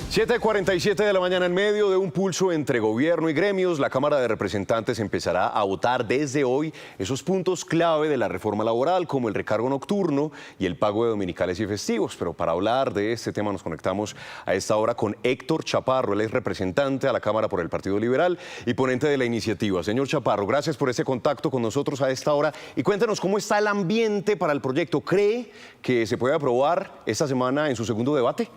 7:47 de la mañana, en medio de un pulso entre gobierno y gremios, la Cámara de Representantes empezará a votar desde hoy esos puntos clave de la reforma laboral, como el recargo nocturno y el pago de dominicales y festivos. Pero para hablar de este tema nos conectamos a esta hora con Héctor Chaparro. Él es representante a la Cámara por el Partido Liberal y ponente de la iniciativa. Señor Chaparro, gracias por ese contacto con nosotros a esta hora y cuéntanos cómo está el ambiente para el proyecto. ¿Cree que se puede aprobar esta semana en su segundo debate?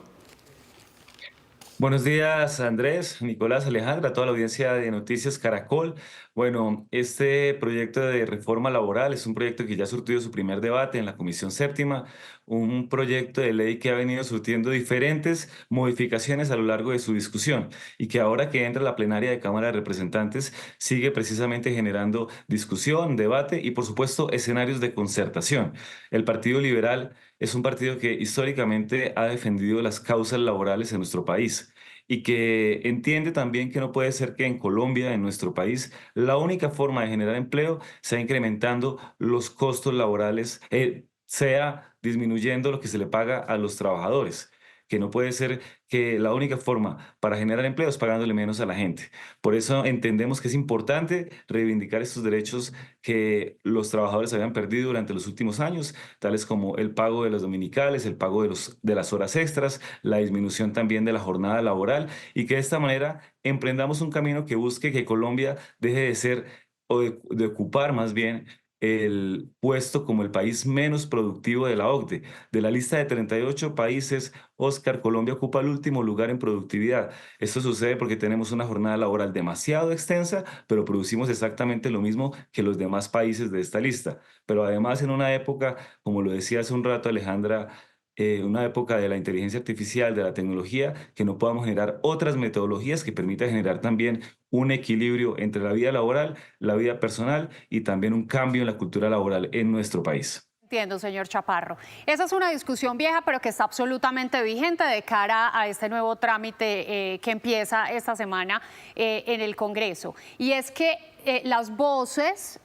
Buenos días, Andrés, Nicolás, Alejandra, toda la audiencia de Noticias Caracol. Bueno, este proyecto de reforma laboral es un proyecto que ya ha surtido su primer debate en la Comisión Séptima, un proyecto de ley que ha venido surtiendo diferentes modificaciones a lo largo de su discusión y que ahora que entra a la plenaria de Cámara de Representantes sigue precisamente generando discusión, debate y, por supuesto, escenarios de concertación. El Partido Liberal es un partido que históricamente ha defendido las causas laborales en nuestro país y que entiende también que no puede ser que en Colombia, en nuestro país, la única forma de generar empleo sea incrementando los costos laborales, sea disminuyendo lo que se le paga a los trabajadores. Que no puede ser que la única forma para generar empleo es pagándole menos a la gente. Por eso entendemos que es importante reivindicar estos derechos que los trabajadores habían perdido durante los últimos años, tales como el pago de los dominicales, el pago de las horas extras, la disminución también de la jornada laboral, y que de esta manera emprendamos un camino que busque que Colombia deje de ser o de ocupar más bien el puesto como el país menos productivo de la OCDE. De la lista de 38 países, Oscar, Colombia ocupa el último lugar en productividad. Esto sucede porque tenemos una jornada laboral demasiado extensa, pero producimos exactamente lo mismo que los demás países de esta lista. Pero además, en una época, como lo decía hace un rato Alejandra, una época de la inteligencia artificial, de la tecnología, que no podamos generar otras metodologías que permitan generar también un equilibrio entre la vida laboral, la vida personal y también un cambio en la cultura laboral en nuestro país. Entiendo, señor Chaparro. Esa es una discusión vieja, pero que está absolutamente vigente de cara a este nuevo trámite que empieza esta semana en el Congreso. Y es que las voces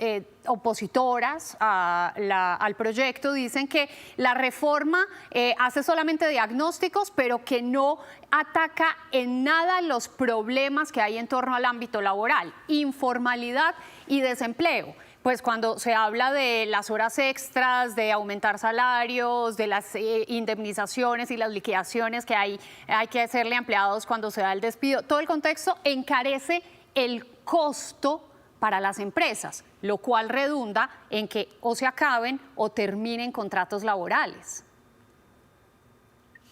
opositoras al proyecto dicen que la reforma hace solamente diagnósticos, pero que no ataca en nada los problemas que hay en torno al ámbito laboral, informalidad y desempleo. Pues cuando se habla de las horas extras, de aumentar salarios, de las indemnizaciones y las liquidaciones que hay que hacerle a empleados cuando se da el despido, todo el contexto encarece el costo para las empresas, lo cual redunda en que o se acaben o terminen contratos laborales.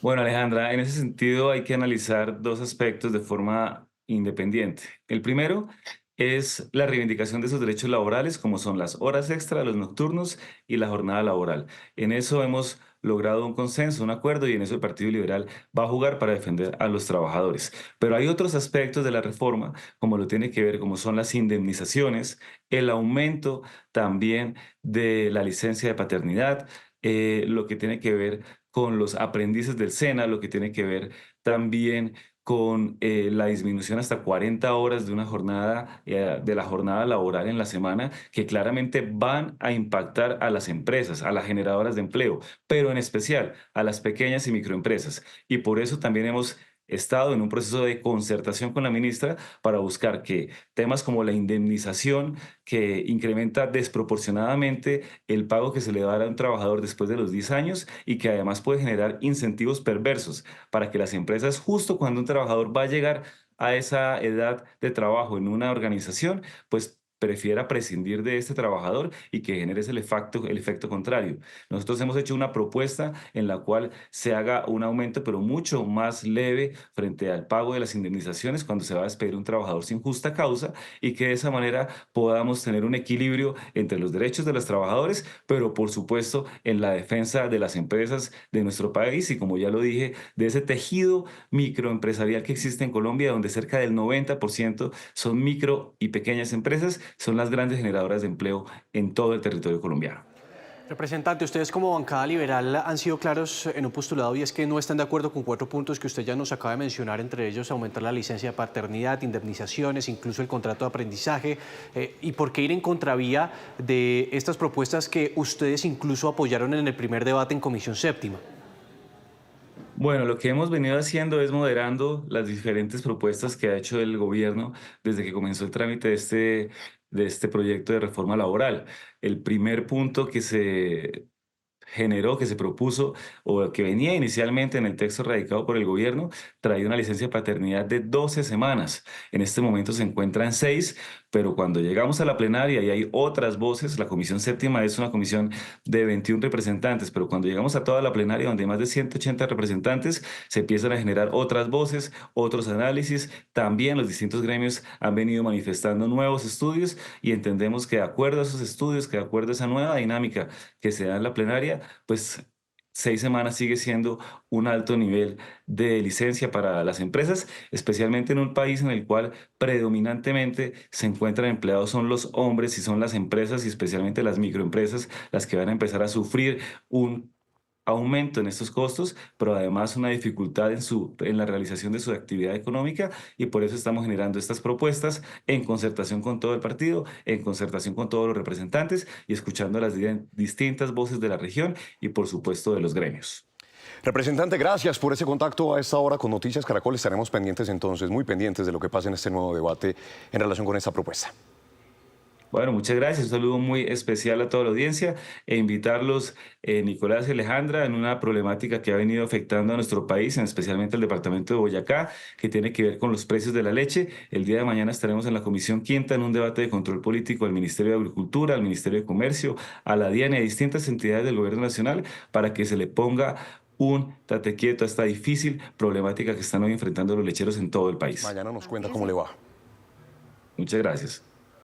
Bueno, Alejandra, en ese sentido hay que analizar dos aspectos de forma independiente. El primero es la reivindicación de sus derechos laborales, como son las horas extra, los nocturnos y la jornada laboral. En eso hemos logrado un consenso, un acuerdo, y en eso el Partido Liberal va a jugar para defender a los trabajadores. Pero hay otros aspectos de la reforma, como lo tiene que ver, como son las indemnizaciones, el aumento también de la licencia de paternidad, lo que tiene que ver con los aprendices del SENA, lo que tiene que ver también con la disminución hasta 40 horas de una jornada, de la jornada laboral en la semana, que claramente van a impactar a las empresas, a las generadoras de empleo, pero en especial a las pequeñas y microempresas. Y por eso también hemos estado en un proceso de concertación con la ministra para buscar que temas como la indemnización, que incrementa desproporcionadamente el pago que se le va a dar a un trabajador después de los 10 años y que además puede generar incentivos perversos para que las empresas, justo cuando un trabajador va a llegar a esa edad de trabajo en una organización, pues prefiera prescindir de este trabajador y que genere ese el efecto contrario. Nosotros hemos hecho una propuesta en la cual se haga un aumento, pero mucho más leve frente al pago de las indemnizaciones cuando se va a despedir un trabajador sin justa causa, y que de esa manera podamos tener un equilibrio entre los derechos de los trabajadores, pero por supuesto en la defensa de las empresas de nuestro país y, como ya lo dije, de ese tejido microempresarial que existe en Colombia, donde cerca del 90% son micro y pequeñas empresas, son las grandes generadoras de empleo en todo el territorio colombiano. Representante, ustedes como bancada liberal han sido claros en un postulado, y es que no están de acuerdo con 4 puntos que usted ya nos acaba de mencionar, entre ellos aumentar la licencia de paternidad, indemnizaciones, incluso el contrato de aprendizaje. ¿Y por qué ir en contravía de estas propuestas que ustedes incluso apoyaron en el primer debate en Comisión Séptima? Bueno, lo que hemos venido haciendo es moderando las diferentes propuestas que ha hecho el gobierno desde que comenzó el trámite de este proyecto de reforma laboral. El primer punto que se generó, que se propuso o que venía inicialmente en el texto radicado por el gobierno, traía una licencia de paternidad de 12 semanas. En este momento se encuentran 6, pero cuando llegamos a la plenaria y hay otras voces, la Comisión Séptima es una comisión de 21 representantes, pero cuando llegamos a toda la plenaria, donde hay más de 180 representantes, se empiezan a generar otras voces, otros análisis. También los distintos gremios han venido manifestando nuevos estudios y entendemos que de acuerdo a esos estudios, que de acuerdo a esa nueva dinámica que se da en la plenaria, pues 6 semanas sigue siendo un alto nivel de licencia para las empresas, especialmente en un país en el cual predominantemente se encuentran empleados son los hombres y son las empresas y especialmente las microempresas las que van a empezar a sufrir un aumento en estos costos, pero además una dificultad en la realización de su actividad económica y por eso estamos generando estas propuestas en concertación con todo el partido, en concertación con todos los representantes y escuchando las distintas voces de la región y por supuesto de los gremios. Representante, gracias por ese contacto a esta hora con Noticias Caracol. Estaremos pendientes entonces, muy pendientes de lo que pase en este nuevo debate en relación con esta propuesta. Bueno, muchas gracias. Un saludo muy especial a toda la audiencia e invitarlos, Nicolás y Alejandra, en una problemática que ha venido afectando a nuestro país, especialmente el departamento de Boyacá, que tiene que ver con los precios de la leche. El día de mañana estaremos en la Comisión Quinta en un debate de control político al Ministerio de Agricultura, al Ministerio de Comercio, a la DIAN y a distintas entidades del Gobierno Nacional para que se le ponga un tate quieto a esta difícil problemática que están hoy enfrentando los lecheros en todo el país. Mañana nos cuenta cómo le va. Muchas gracias.